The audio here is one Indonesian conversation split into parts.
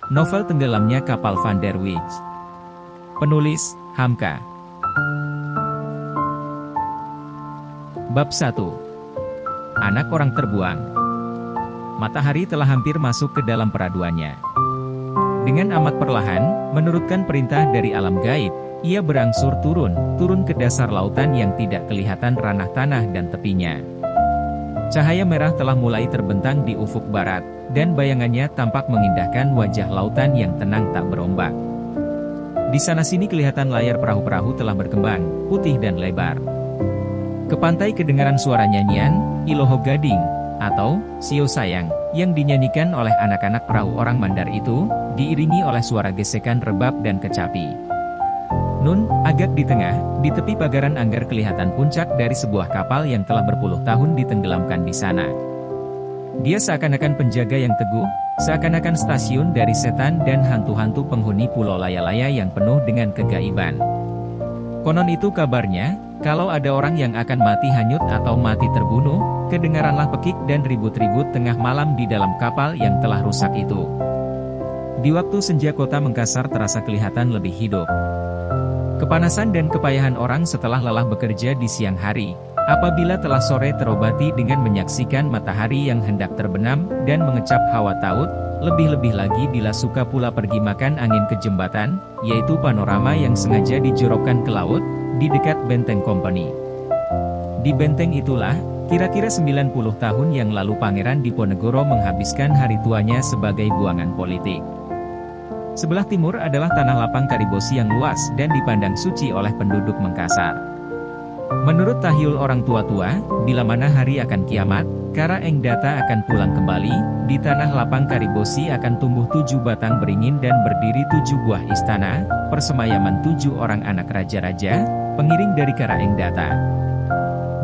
Novel Tenggelamnya Kapal Van der Wijk. Penulis, Hamka. Bab 1. Anak orang terbuang. Matahari telah hampir masuk ke dalam peraduannya. Dengan amat perlahan, menurutkan perintah dari alam gaib, ia berangsur turun ke dasar lautan yang tidak kelihatan ranah tanah dan tepinya. Cahaya merah telah mulai terbentang di ufuk barat, dan bayangannya tampak mengindahkan wajah lautan yang tenang tak berombak. Di sana-sini kelihatan layar perahu-perahu telah berkembang, putih dan lebar. Ke pantai kedengaran suara nyanyian, Iloho Gading, atau Sio Sayang, yang dinyanyikan oleh anak-anak perahu orang Mandar itu, diiringi oleh suara gesekan rebab dan kecapi. Nun, agak di tengah, di tepi pagaran Anggar kelihatan puncak dari sebuah kapal yang telah berpuluh tahun ditenggelamkan di sana. Dia seakan-akan penjaga yang teguh, seakan-akan stasiun dari setan dan hantu-hantu penghuni pulau laya-laya yang penuh dengan kegaiban. Konon itu kabarnya, kalau ada orang yang akan mati hanyut atau mati terbunuh, kedengaranlah pekik dan ribut-ribut tengah malam di dalam kapal yang telah rusak itu. Di waktu senja kota Mengkasar terasa kelihatan lebih hidup. Kepanasan dan kepayahan orang setelah lelah bekerja di siang hari, apabila telah sore terobati dengan menyaksikan matahari yang hendak terbenam dan mengecap hawa taut, lebih-lebih lagi bila suka pula pergi makan angin ke jembatan, yaitu panorama yang sengaja dijorokkan ke laut, di dekat Benteng Company. Di benteng itulah, kira-kira 90 tahun yang lalu Pangeran Diponegoro menghabiskan hari tuanya sebagai buangan politik. Sebelah timur adalah tanah lapang Karibosi yang luas dan dipandang suci oleh penduduk Mengkasar. Menurut tahyul orang tua-tua, bila mana hari akan kiamat, Kara Engdata akan pulang kembali, di tanah lapang Karibosi akan tumbuh 7 batang beringin dan berdiri 7 buah istana, persemayaman 7 orang anak raja-raja, pengiring dari Kara Engdata.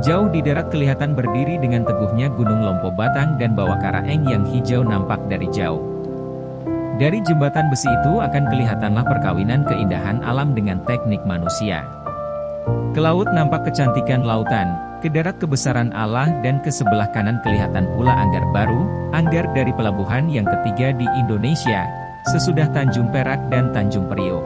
Jauh di darat kelihatan berdiri dengan teguhnya Gunung Lompo Batang dan bawah Karaeng yang hijau nampak dari jauh. Dari jembatan besi itu akan kelihatanlah perkawinan keindahan alam dengan teknik manusia. Ke laut nampak kecantikan lautan, ke darat kebesaran Allah dan ke sebelah kanan kelihatan pula Anggar baru, Anggar dari pelabuhan yang ketiga di Indonesia, sesudah Tanjung Perak dan Tanjung Priok.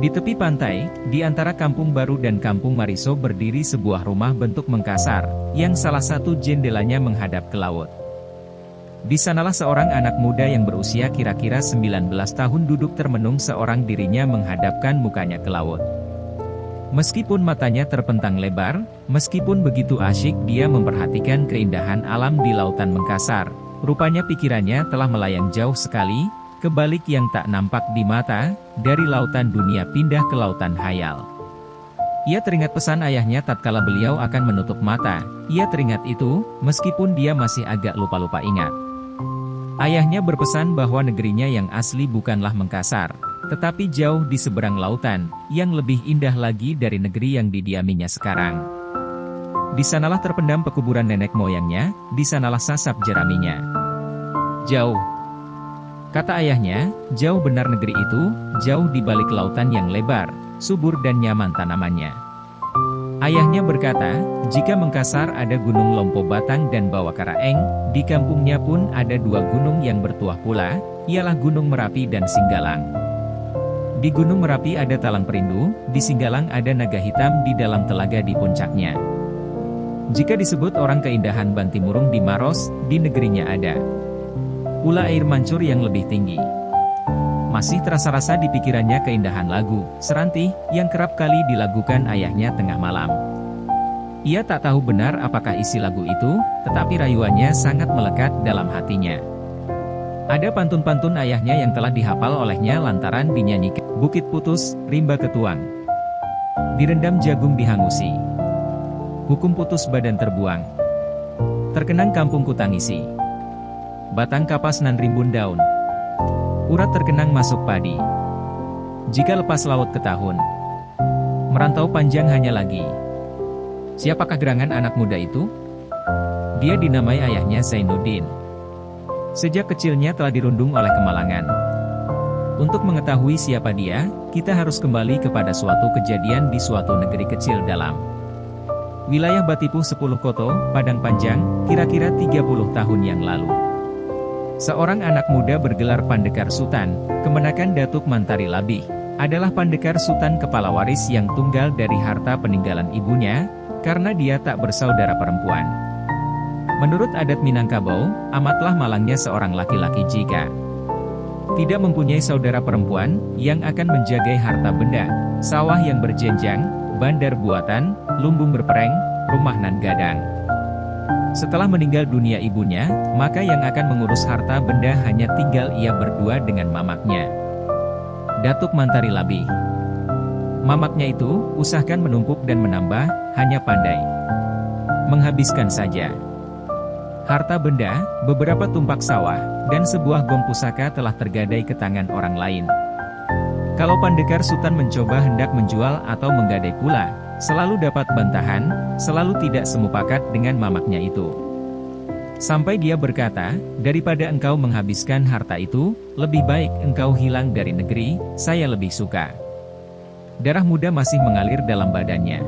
Di tepi pantai, di antara Kampung Baru dan Kampung Mariso berdiri sebuah rumah bentuk Mengkasar, yang salah satu jendelanya menghadap ke laut. Di sanalah seorang anak muda yang berusia kira-kira 19 tahun duduk termenung seorang dirinya menghadapkan mukanya ke laut. Meskipun matanya terpentang lebar, meskipun begitu asyik dia memperhatikan keindahan alam di lautan Mengkasar, rupanya pikirannya telah melayang jauh sekali, ke balik yang tak nampak di mata, dari lautan dunia pindah ke lautan hayal. Ia teringat pesan ayahnya tatkala beliau akan menutup mata, ia teringat itu, meskipun dia masih agak lupa-lupa ingat. Ayahnya berpesan bahwa negerinya yang asli bukanlah Mengkasar, tetapi jauh di seberang lautan, yang lebih indah lagi dari negeri yang didiaminya sekarang. Di sanalah terpendam pekuburan nenek moyangnya, di sanalah sasap jeraminya. Jauh, kata ayahnya, jauh benar negeri itu, jauh di balik lautan yang lebar, subur dan nyaman tanamannya. Ayahnya berkata, jika Mengkasar ada Gunung Lompo Batang dan Bawah Karaeng, di kampungnya pun ada 2 gunung yang bertuah pula, ialah Gunung Merapi dan Singgalang. Di Gunung Merapi ada Talang Perindu, di Singgalang ada naga hitam di dalam telaga di puncaknya. Jika disebut orang keindahan Bantimurung di Maros, di negerinya ada pula air mancur yang lebih tinggi. Masih terasa-rasa di pikirannya keindahan lagu Serantih yang kerap kali dilagukan ayahnya tengah malam. Ia tak tahu benar apakah isi lagu itu, tetapi rayuannya sangat melekat dalam hatinya. Ada pantun-pantun ayahnya yang telah dihafal olehnya lantaran dinyanyikan. Bukit putus, rimba ketuang. Direndam jagung dihangusi. Hukum putus badan terbuang. Terkenang kampung kutangisi. Batang kapas nan rimbun daun. Urat terkenang masuk padi. Jika lepas laut ke tahun. Merantau panjang hanya lagi. Siapakah gerangan anak muda itu? Dia dinamai ayahnya Zainuddin. Sejak kecilnya telah dirundung oleh kemalangan. Untuk mengetahui siapa dia, kita harus kembali kepada suatu kejadian di suatu negeri kecil dalam wilayah Batipuh 10 Koto, Padang Panjang, kira-kira 30 tahun yang lalu. Seorang anak muda bergelar Pandekar Sutan, kemenakan Datuk Mantari Labih, adalah Pandekar Sutan kepala waris yang tunggal dari harta peninggalan ibunya, karena dia tak bersaudara perempuan. Menurut adat Minangkabau, amatlah malangnya seorang laki-laki jika tidak mempunyai saudara perempuan, yang akan menjagai harta benda, sawah yang berjenjang, bandar buatan, lumbung berpereng, rumah nan gadang. Setelah meninggal dunia ibunya, maka yang akan mengurus harta benda hanya tinggal ia berdua dengan mamaknya, Datuk Mantari Labih. Mamaknya itu, usahakan menumpuk dan menambah, hanya pandai menghabiskan saja. Harta benda, beberapa tumpak sawah, dan sebuah gong pusaka telah tergadai ke tangan orang lain. Kalau Pandekar Sutan mencoba hendak menjual atau menggadai pula, selalu dapat bantahan, selalu tidak semupakat dengan mamaknya itu. Sampai dia berkata, daripada engkau menghabiskan harta itu, lebih baik engkau hilang dari negeri, saya lebih suka. Darah muda masih mengalir dalam badannya.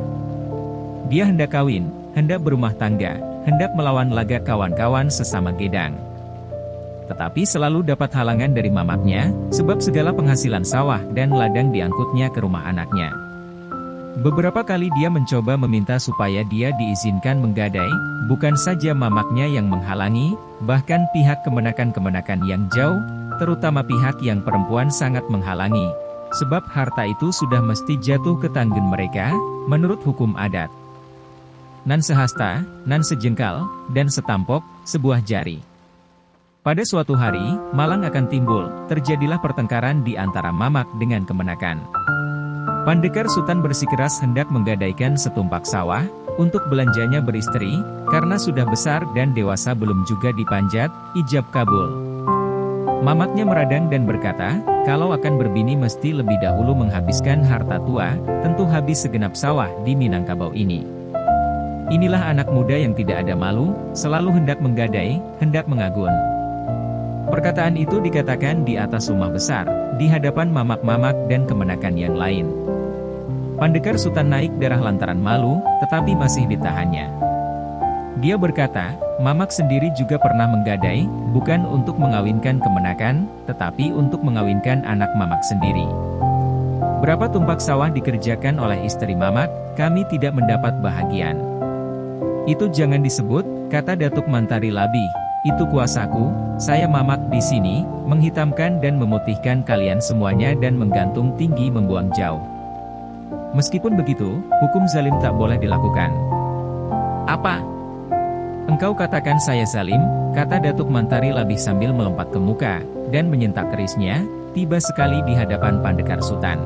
Dia hendak kawin, hendak berumah tangga, hendak melawan laga kawan-kawan sesama gedang. Tetapi selalu dapat halangan dari mamaknya, sebab segala penghasilan sawah dan ladang diangkutnya ke rumah anaknya. Beberapa kali dia mencoba meminta supaya dia diizinkan menggadai, bukan saja mamaknya yang menghalangi, bahkan pihak kemenakan-kemenakan yang jauh, terutama pihak yang perempuan sangat menghalangi, sebab harta itu sudah mesti jatuh ke tanggung mereka, menurut hukum adat. Nan sehasta, nan sejengkal, dan setampok, sebuah jari. Pada suatu hari, malang akan timbul, terjadilah pertengkaran di antara mamak dengan kemenakan. Pandekar Sutan bersikeras hendak menggadaikan setumpak sawah, untuk belanjanya beristri, karena sudah besar dan dewasa belum juga dipanjat, ijab kabul. Mamaknya meradang dan berkata, kalau akan berbini mesti lebih dahulu menghabiskan harta tua, tentu habis segenap sawah di Minangkabau ini. Inilah anak muda yang tidak ada malu, selalu hendak menggadai, hendak mengagun. Perkataan itu dikatakan di atas rumah besar, di hadapan mamak-mamak dan kemenakan yang lain. Pandekar Sutan naik darah lantaran malu, tetapi masih ditahannya. Dia berkata, mamak sendiri juga pernah menggadai, bukan untuk mengawinkan kemenakan, tetapi untuk mengawinkan anak mamak sendiri. Berapa tumpak sawah dikerjakan oleh istri mamak, kami tidak mendapat bahagian. Itu jangan disebut, kata Datuk Mantari Labih. Itu kuasaku, saya mamak di sini, menghitamkan dan memutihkan kalian semuanya dan menggantung tinggi membuang jauh. Meskipun begitu, hukum zalim tak boleh dilakukan. Apa? Engkau katakan saya zalim, kata Datuk Mantari Labih sambil melompat ke muka, dan menyentak kerisnya, tiba sekali di hadapan Pandekar Sutan.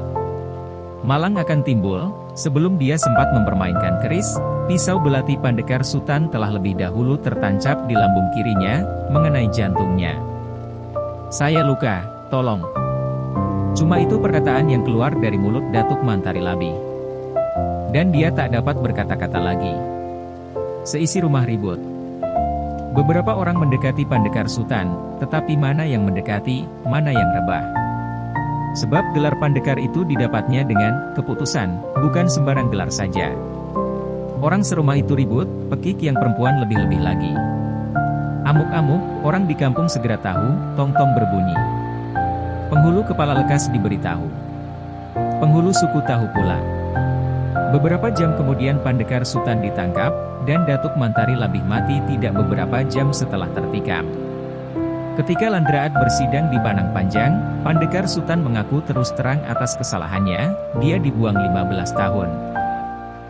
Malang akan timbul, sebelum dia sempat mempermainkan keris, pisau belati Pandekar Sutan telah lebih dahulu tertancap di lambung kirinya, mengenai jantungnya. Saya luka, tolong. Cuma itu perkataan yang keluar dari mulut Datuk Mantari Labih. Dan dia tak dapat berkata-kata lagi. Seisi rumah ribut. Beberapa orang mendekati Pandekar Sutan, tetapi mana yang mendekati, mana yang rebah. Sebab gelar Pandekar itu didapatnya dengan keputusan, bukan sembarang gelar saja. Orang serumah itu ribut, pekik yang perempuan lebih-lebih lagi. Amuk-amuk, orang di kampung segera tahu, tong-tong berbunyi. Penghulu kepala lekas diberitahu. Penghulu suku tahu pula. Beberapa jam kemudian Pandekar Sutan ditangkap, dan Datuk Mantari Labih mati tidak beberapa jam setelah tertikam. Ketika Landraat bersidang di Panang Panjang, Pandekar Sutan mengaku terus terang atas kesalahannya, dia dibuang 15 tahun.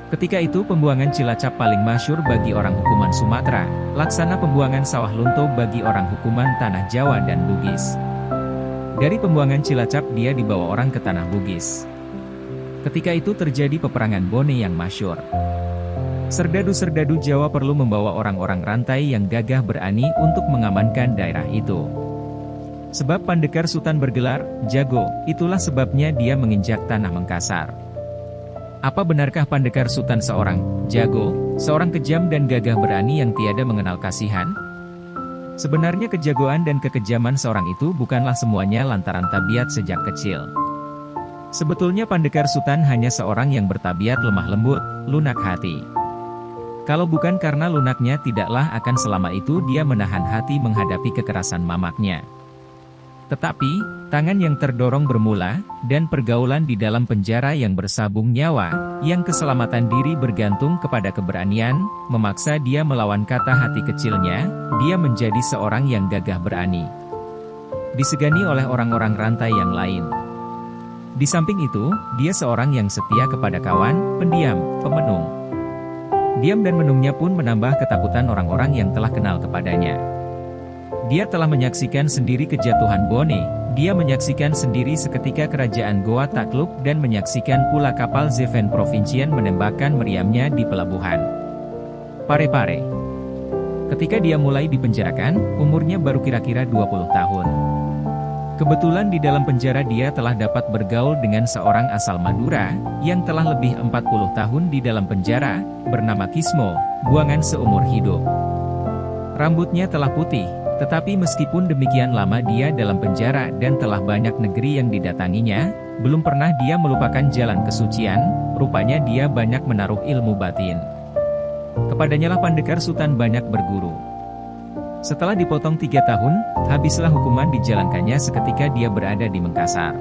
Ketika itu pembuangan Cilacap paling masyhur bagi orang hukuman Sumatera, laksana pembuangan sawah lunto bagi orang hukuman Tanah Jawa dan Bugis. Dari pembuangan Cilacap dia dibawa orang ke Tanah Bugis. Ketika itu terjadi peperangan Bone yang masyhur. Serdadu-serdadu Jawa perlu membawa orang-orang rantai yang gagah berani untuk mengamankan daerah itu. Sebab Pandekar Sutan bergelar, jago, itulah sebabnya dia menginjak tanah Mengkasar. Apa benarkah Pandekar Sutan seorang jago, seorang kejam dan gagah berani yang tiada mengenal kasihan? Sebenarnya kejagoan dan kekejaman seorang itu bukanlah semuanya lantaran tabiat sejak kecil. Sebetulnya Pandekar Sutan hanya seorang yang bertabiat lemah lembut, lunak hati. Kalau bukan karena lunaknya tidaklah akan selama itu dia menahan hati menghadapi kekerasan mamaknya. Tetapi, tangan yang terdorong bermula, dan pergaulan di dalam penjara yang bersabung nyawa, yang keselamatan diri bergantung kepada keberanian, memaksa dia melawan kata hati kecilnya, dia menjadi seorang yang gagah berani. Disegani oleh orang-orang rantai yang lain. Di samping itu, dia seorang yang setia kepada kawan, pendiam, pemenung. Diam dan menungnya pun menambah ketakutan orang-orang yang telah kenal kepadanya. Dia telah menyaksikan sendiri kejatuhan Bone, dia menyaksikan sendiri seketika kerajaan Goa takluk dan menyaksikan pula kapal Zeven Provincian menembakkan meriamnya di pelabuhan Parepare. Ketika dia mulai dipenjarakan, umurnya baru kira-kira 20 tahun. Kebetulan di dalam penjara dia telah dapat bergaul dengan seorang asal Madura, yang telah lebih 40 tahun di dalam penjara, bernama Kismo, buangan seumur hidup. Rambutnya telah putih, tetapi meskipun demikian lama dia dalam penjara dan telah banyak negeri yang didatanginya, belum pernah dia melupakan jalan kesucian, rupanya dia banyak menaruh ilmu batin. Kepadanya lah Pandekar Sutan banyak berguru. Setelah dipotong 3 tahun, habislah hukuman dijalankannya seketika dia berada di Mengkasar.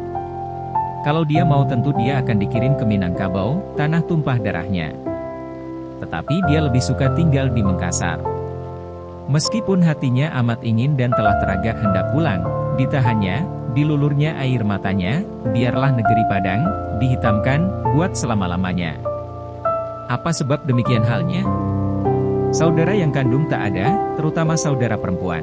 Kalau dia mau tentu dia akan dikirim ke Minangkabau, tanah tumpah darahnya. Tetapi dia lebih suka tinggal di Mengkasar. Meskipun hatinya amat ingin dan telah teragak hendak pulang, ditahannya, dilulurnya air matanya, biarlah negeri Padang, dihitamkan, buat selama-lamanya. Apa sebab demikian halnya? Saudara yang kandung tak ada, terutama saudara perempuan.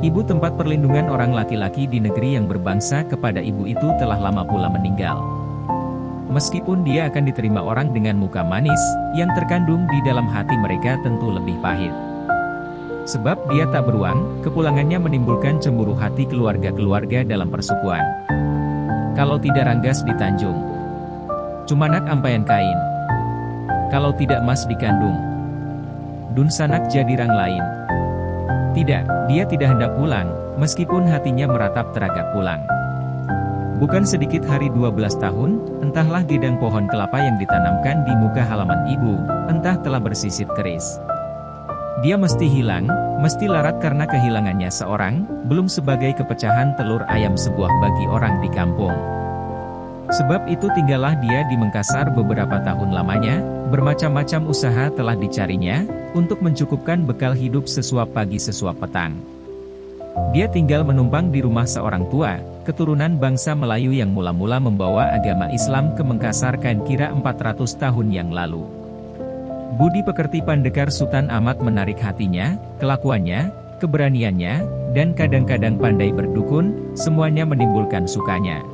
Ibu tempat perlindungan orang laki-laki di negeri yang berbangsa kepada ibu itu telah lama pula meninggal. Meskipun dia akan diterima orang dengan muka manis, yang terkandung di dalam hati mereka tentu lebih pahit. Sebab dia tak beruang, kepulangannya menimbulkan cemburu hati keluarga-keluarga dalam persukuan. Kalau tidak Ranggas di Tanjung, Cumanak Ampayan Kain. Kalau tidak Mas di Kandung, Dunsanak Jadirang lain. Tidak, dia tidak hendak pulang, meskipun hatinya meratap teragak pulang. Bukan sedikit hari 12 tahun, entahlah gedang pohon kelapa yang ditanamkan di muka halaman ibu, entah telah bersisit keris. Dia mesti hilang, mesti larat karena kehilangannya seorang, belum sebagai kepecahan telur ayam sebuah bagi orang di kampung. Sebab itu tinggallah dia di Mengkasar beberapa tahun lamanya, bermacam-macam usaha telah dicarinya, untuk mencukupkan bekal hidup sesuap pagi sesuap petang. Dia tinggal menumpang di rumah seorang tua, keturunan bangsa Melayu yang mula-mula membawa agama Islam ke Mengkasar kan kira 400 tahun yang lalu. Budi pekerti Pandekar Sutan amat menarik hatinya, kelakuannya, keberaniannya, dan kadang-kadang pandai berdukun, semuanya menimbulkan sukanya.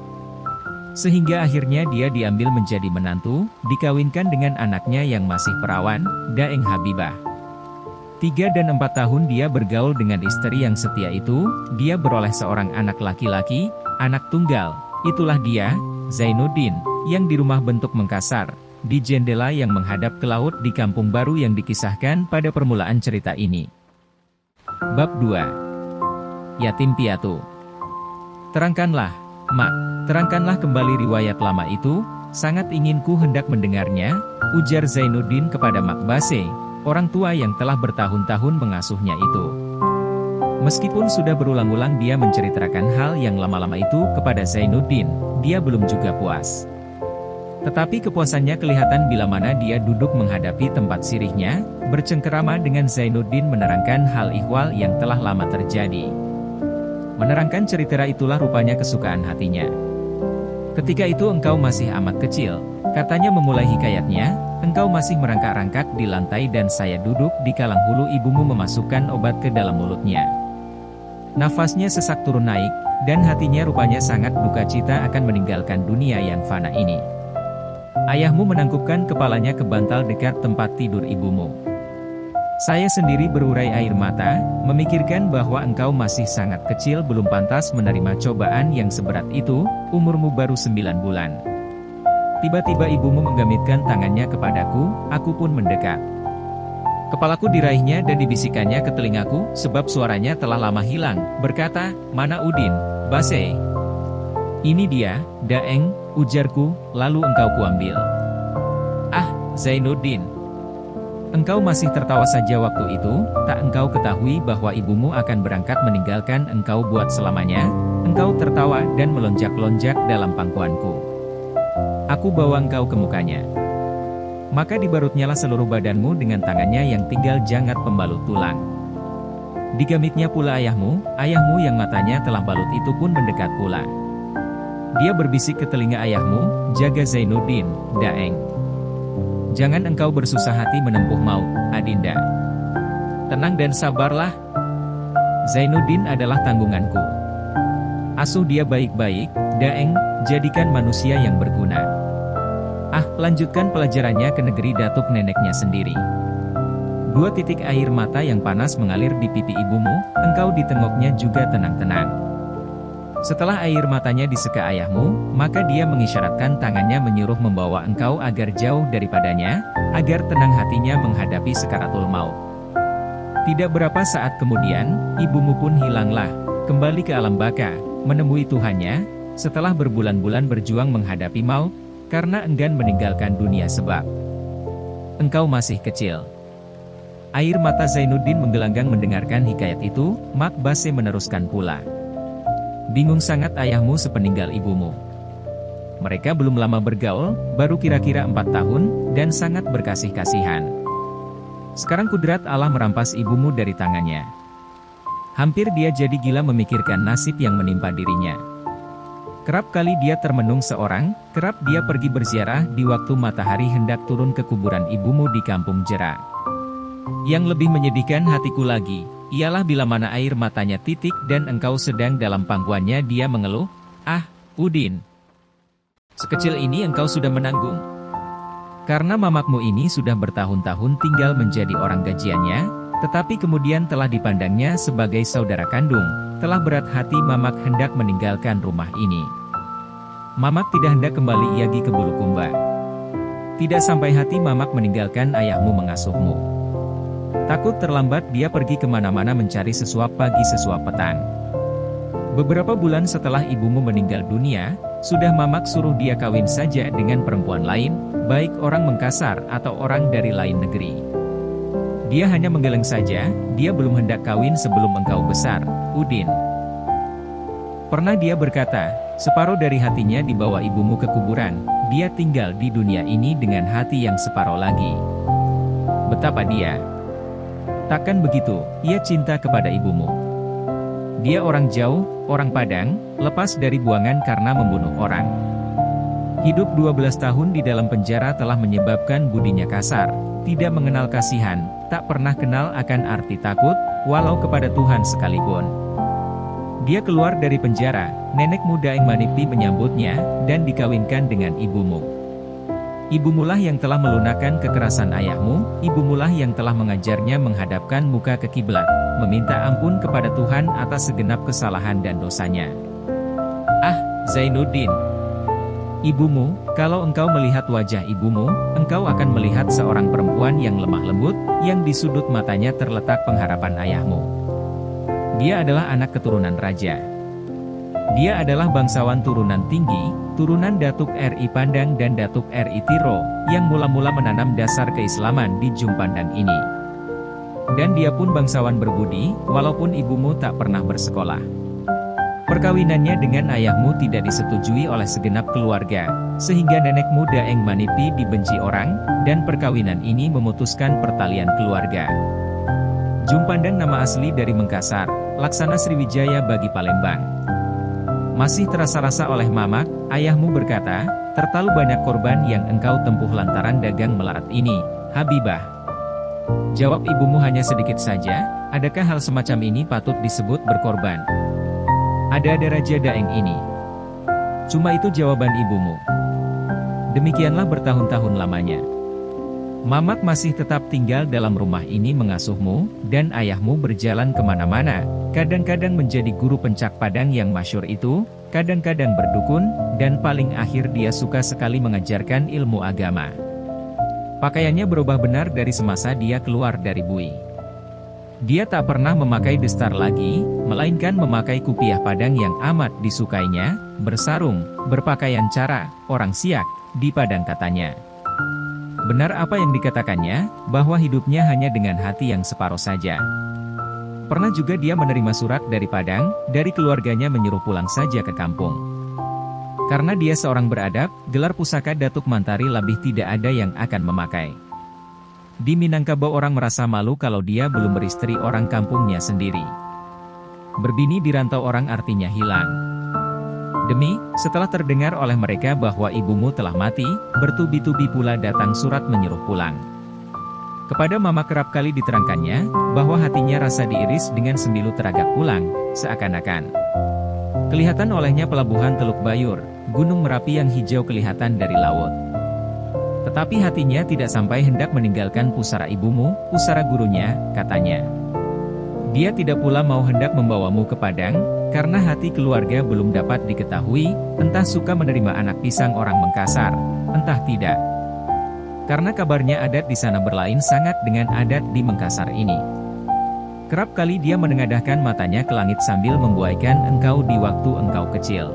Sehingga akhirnya dia diambil menjadi menantu, dikawinkan dengan anaknya yang masih perawan, Daeng Habibah. 3 dan 4 tahun dia bergaul dengan istri yang setia itu, dia beroleh seorang anak laki-laki, anak tunggal, itulah dia, Zainuddin, yang di rumah bentuk Mengkasar, di jendela yang menghadap ke laut di kampung baru yang dikisahkan pada permulaan cerita ini. Bab 2. Yatim Piatu. Terangkanlah, Mak, terangkanlah kembali riwayat lama itu, sangat inginku hendak mendengarnya, ujar Zainuddin kepada Mak Base, orang tua yang telah bertahun-tahun mengasuhnya itu. Meskipun sudah berulang-ulang dia menceritakan hal yang lama-lama itu kepada Zainuddin, dia belum juga puas. Tetapi kepuasannya kelihatan bila mana dia duduk menghadapi tempat sirihnya, bercengkerama dengan Zainuddin menerangkan hal ihwal yang telah lama terjadi. Menerangkan cerita itulah rupanya kesukaan hatinya. Ketika itu engkau masih amat kecil, katanya memulai hikayatnya, engkau masih merangkak-rangkak di lantai dan saya duduk di kalang hulu ibumu memasukkan obat ke dalam mulutnya. Nafasnya sesak turun naik, dan hatinya rupanya sangat duka cita akan meninggalkan dunia yang fana ini. Ayahmu menangkupkan kepalanya ke bantal dekat tempat tidur ibumu. Saya sendiri berurai air mata, memikirkan bahwa engkau masih sangat kecil belum pantas menerima cobaan yang seberat itu, umurmu baru 9 bulan. Tiba-tiba ibumu menggamitkan tangannya kepadaku, aku pun mendekat. Kepalaku diraihnya dan dibisikannya ke telingaku, sebab suaranya telah lama hilang, berkata, "Mana Udin, Base?" "Ini dia, Daeng," ujarku, "lalu engkau kuambil." "Ah, Zainuddin, Engkau masih tertawa saja waktu itu, tak engkau ketahui bahwa ibumu akan berangkat meninggalkan engkau buat selamanya. Engkau tertawa dan melonjak-lonjak dalam pangkuanku. Aku bawa engkau ke mukanya. Maka dibarutnyalah seluruh badanmu dengan tangannya yang tinggal jangat pembalut tulang. Digamitnya pula ayahmu yang matanya telah balut itu pun mendekat pula. Dia berbisik ke telinga ayahmu, jaga Zainuddin, Daeng. Jangan engkau bersusah hati menempuh maut, Adinda. Tenang dan sabarlah. Zainuddin adalah tanggunganku. Asuh dia baik-baik, Daeng, jadikan manusia yang berguna. Lanjutkan pelajarannya ke negeri datuk neneknya sendiri. 2 titik air mata yang panas mengalir di pipi ibumu, engkau ditengoknya juga tenang-tenang. Setelah air matanya diseka ayahmu, maka dia mengisyaratkan tangannya menyuruh membawa engkau agar jauh daripadanya, agar tenang hatinya menghadapi sekaratul maut. Tidak berapa saat kemudian, ibumu pun hilanglah, kembali ke alam baka, menemui Tuhannya, setelah berbulan-bulan berjuang menghadapi maut, karena enggan meninggalkan dunia sebab engkau masih kecil. Air mata Zainuddin menggelanggang mendengarkan hikayat itu, Mak Base meneruskan pula. Bingung sangat ayahmu sepeninggal ibumu. Mereka belum lama bergaul, baru kira-kira 4 tahun, dan sangat berkasih-kasihan. Sekarang kudrat Allah merampas ibumu dari tangannya. Hampir dia jadi gila memikirkan nasib yang menimpa dirinya. Kerap kali dia termenung seorang, kerap dia pergi berziarah di waktu matahari hendak turun ke kuburan ibumu di kampung Jera. Yang lebih menyedihkan hatiku lagi, ialah bila mana air matanya titik dan engkau sedang dalam pangkuannya dia mengeluh, Udin. Sekecil ini engkau sudah menanggung. Karena mamakmu ini sudah bertahun-tahun tinggal menjadi orang gajiannya, tetapi kemudian telah dipandangnya sebagai saudara kandung, telah berat hati Mamak hendak meninggalkan rumah ini. Mamak tidak hendak kembali lagi ke Bulukumba. Tidak sampai hati Mamak meninggalkan ayahmu mengasuhmu. Takut terlambat dia pergi kemana-mana mencari sesuap pagi sesuap petang. Beberapa bulan setelah ibumu meninggal dunia, sudah Mamak suruh dia kawin saja dengan perempuan lain, baik orang Mengkasar atau orang dari lain negeri. Dia hanya menggeleng saja, dia belum hendak kawin sebelum engkau besar, Udin. Pernah dia berkata, separuh dari hatinya dibawa ibumu ke kuburan, dia tinggal di dunia ini dengan hati yang separuh lagi. Betapa dia takkan begitu, ia cinta kepada ibumu. Dia orang jauh, orang Padang, lepas dari buangan karena membunuh orang. Hidup 12 tahun di dalam penjara telah menyebabkan budinya kasar, tidak mengenal kasihan, tak pernah kenal akan arti takut, walau kepada Tuhan sekalipun. Dia keluar dari penjara, nenek muda Eng Manipi menyambutnya, dan dikawinkan dengan ibumu. Ibumulah yang telah melunakkan kekerasan ayahmu, ibumulah yang telah mengajarnya menghadapkan muka ke kiblat, meminta ampun kepada Tuhan atas segenap kesalahan dan dosanya. Zainuddin. Ibumu, kalau engkau melihat wajah ibumu, engkau akan melihat seorang perempuan yang lemah lembut, yang di sudut matanya terletak pengharapan ayahmu. Dia adalah anak keturunan raja. Dia adalah bangsawan turunan tinggi, turunan Datuk RI Pandang dan Datuk RI Tiro, yang mula-mula menanam dasar keislaman di Jumpandang ini. Dan dia pun bangsawan berbudi, walaupun ibumu tak pernah bersekolah. Perkawinannya dengan ayahmu tidak disetujui oleh segenap keluarga, sehingga nenek muda Eng Manipi dibenci orang, dan perkawinan ini memutuskan pertalian keluarga. Jumpandang nama asli dari Mengkasar, Laksana Sriwijaya bagi Palembang. Masih terasa-rasa oleh Mamak, ayahmu berkata, terlalu banyak korban yang engkau tempuh lantaran dagang melarat ini, Habibah. Jawab ibumu hanya sedikit saja, adakah hal semacam ini patut disebut berkorban? Ada Raja Daeng ini. Cuma itu jawaban ibumu. Demikianlah bertahun-tahun lamanya. Mamak masih tetap tinggal dalam rumah ini mengasuhmu, dan ayahmu berjalan kemana-mana, kadang-kadang menjadi guru pencak padang yang masyhur itu, kadang-kadang berdukun, dan paling akhir dia suka sekali mengajarkan ilmu agama. Pakaiannya berubah benar dari semasa dia keluar dari bui. Dia tak pernah memakai destar lagi, melainkan memakai kupiah padang yang amat disukainya, bersarung, berpakaian cara, orang Siak, di Padang katanya. Benar apa yang dikatakannya, bahwa hidupnya hanya dengan hati yang separuh saja. Pernah juga dia menerima surat dari Padang, dari keluarganya menyuruh pulang saja ke kampung. Karena dia seorang beradab, gelar pusaka Datuk Mantari Labih tidak ada yang akan memakai. Di Minangkabau orang merasa malu kalau dia belum beristri orang kampungnya sendiri. Berbini di rantau orang artinya hilang. Demi, setelah terdengar oleh mereka bahwa ibumu telah mati, bertubi-tubi pula datang surat menyuruh pulang. Kepada Mama kerap kali diterangkannya, bahwa hatinya rasa diiris dengan sembilu teragak pulang, seakan-akan kelihatan olehnya pelabuhan Teluk Bayur, Gunung Merapi yang hijau kelihatan dari laut. Tetapi hatinya tidak sampai hendak meninggalkan pusara ibumu, pusara gurunya, katanya. Dia tidak pula mau hendak membawamu ke Padang, karena hati keluarga belum dapat diketahui, entah suka menerima anak pisang orang Mengkasar, entah tidak. Karena kabarnya adat di sana berlain sangat dengan adat di Mengkasar ini. Kerap kali dia menengadahkan matanya ke langit sambil membuaikan engkau di waktu engkau kecil.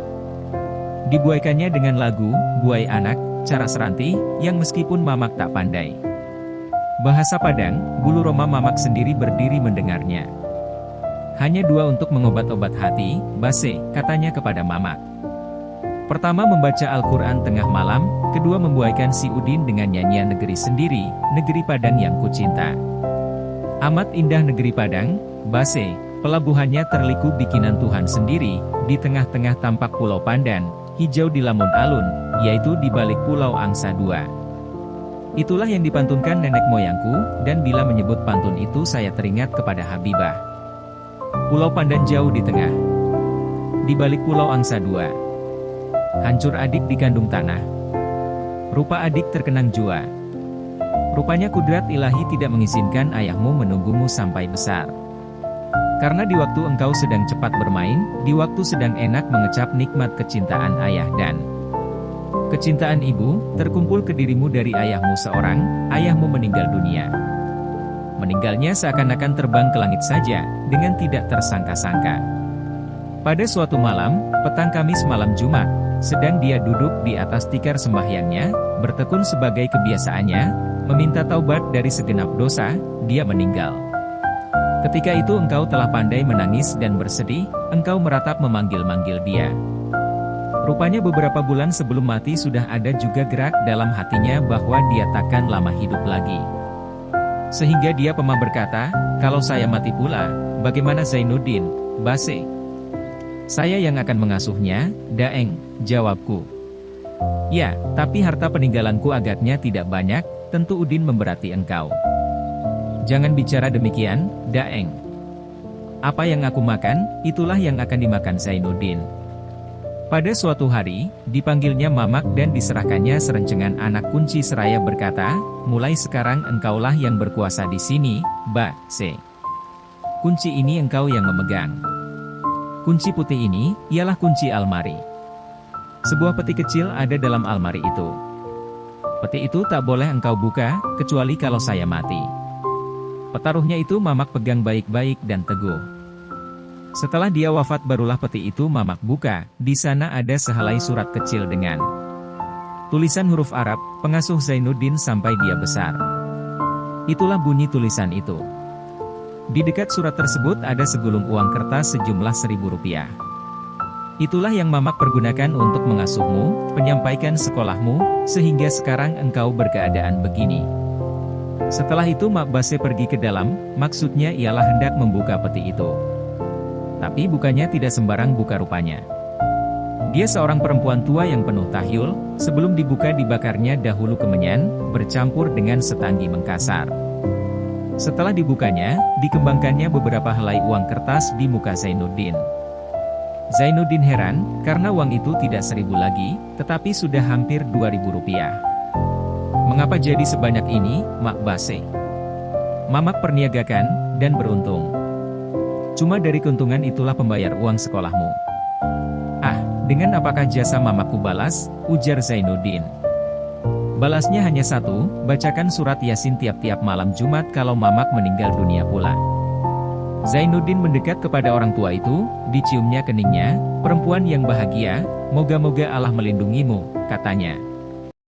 Dibuaikannya dengan lagu, Buai Anak, cara seranti, yang meskipun Mamak tak pandai bahasa Padang, bulu roma Mamak sendiri berdiri mendengarnya. Hanya dua untuk mengobat-obat hati, Base, katanya kepada Mamak. Pertama membaca Al-Quran tengah malam, kedua membuaikan si Udin dengan nyanyian negeri sendiri, negeri Padang yang kucinta. Amat indah negeri Padang, Base, pelabuhannya terliku bikinan Tuhan sendiri, di tengah-tengah tampak Pulau Pandan, hijau di lamun alun, yaitu di balik Pulau Angsa II. Itulah yang dipantunkan nenek moyangku, dan bila menyebut pantun itu saya teringat kepada Habibah. Pulau Pandan jauh di tengah, di balik Pulau Angsa II. Hancur adik dikandung tanah, rupa adik terkenang jua. Rupanya kudrat ilahi tidak mengizinkan ayahmu menunggumu sampai besar. Karena di waktu engkau sedang cepat bermain, di waktu sedang enak mengecap nikmat kecintaan ayah dan kecintaan ibu, terkumpul ke dirimu dari ayahmu seorang, ayahmu meninggal dunia. Meninggalnya seakan-akan terbang ke langit saja, dengan tidak tersangka-sangka. Pada suatu malam, petang Kamis malam Jumat, sedang dia duduk di atas tikar sembahyangnya, bertekun sebagai kebiasaannya, meminta taubat dari segenap dosa, dia meninggal. Ketika itu engkau telah pandai menangis dan bersedih, engkau meratap memanggil-manggil dia. Rupanya beberapa bulan sebelum mati sudah ada juga gerak dalam hatinya bahwa dia takkan lama hidup lagi. Sehingga dia pemah berkata, kalau saya mati pula, bagaimana Zainuddin, Base? Saya yang akan mengasuhnya, Daeng, jawabku. Ya, tapi harta peninggalanku agaknya tidak banyak, tentu Udin memberati engkau. Jangan bicara demikian, Daeng. Apa yang aku makan, itulah yang akan dimakan Zainuddin. Pada suatu hari, dipanggilnya Mamak dan diserahkannya serencengan anak kunci seraya berkata, mulai sekarang engkaulah yang berkuasa di sini, Base. Kunci ini engkau yang memegang. Kunci putih ini, ialah kunci almari. Sebuah peti kecil ada dalam almari itu. Peti itu tak boleh engkau buka, kecuali kalau saya mati. Petaruhnya itu Mamak pegang baik-baik dan teguh. Setelah dia wafat barulah peti itu Mamak buka, di sana ada sehelai surat kecil dengan tulisan huruf Arab, pengasuh Zainuddin sampai dia besar. Itulah bunyi tulisan itu. Di dekat surat tersebut ada segulung uang kertas sejumlah Rp1.000. Itulah yang Mamak pergunakan untuk mengasuhmu, menyampaikan sekolahmu, sehingga sekarang engkau berkeadaan begini. Setelah itu Mak Base pergi ke dalam, maksudnya ialah hendak membuka peti itu. Tapi bukanya tidak sembarang buka rupanya. Dia seorang perempuan tua yang penuh tahyul, sebelum dibuka dibakarnya dahulu kemenyan, bercampur dengan setanggi Mengkasar. Setelah dibukanya, dikembangkannya beberapa helai uang kertas di muka Zainuddin. Zainuddin heran, karena uang itu tidak Rp1.000 lagi, tetapi sudah hampir Rp2.000. Mengapa jadi sebanyak ini, Mak Base? Mamak perniagakan, dan beruntung. Cuma dari keuntungan itulah pembayar uang sekolahmu. Ah, dengan apakah jasa Mamakku balas, ujar Zainuddin. Balasnya hanya satu, bacakan surat Yasin tiap-tiap malam Jumat kalau Mamak meninggal dunia pula. Zainuddin mendekat kepada orang tua itu, diciumnya keningnya, perempuan yang bahagia, moga-moga Allah melindungimu, katanya.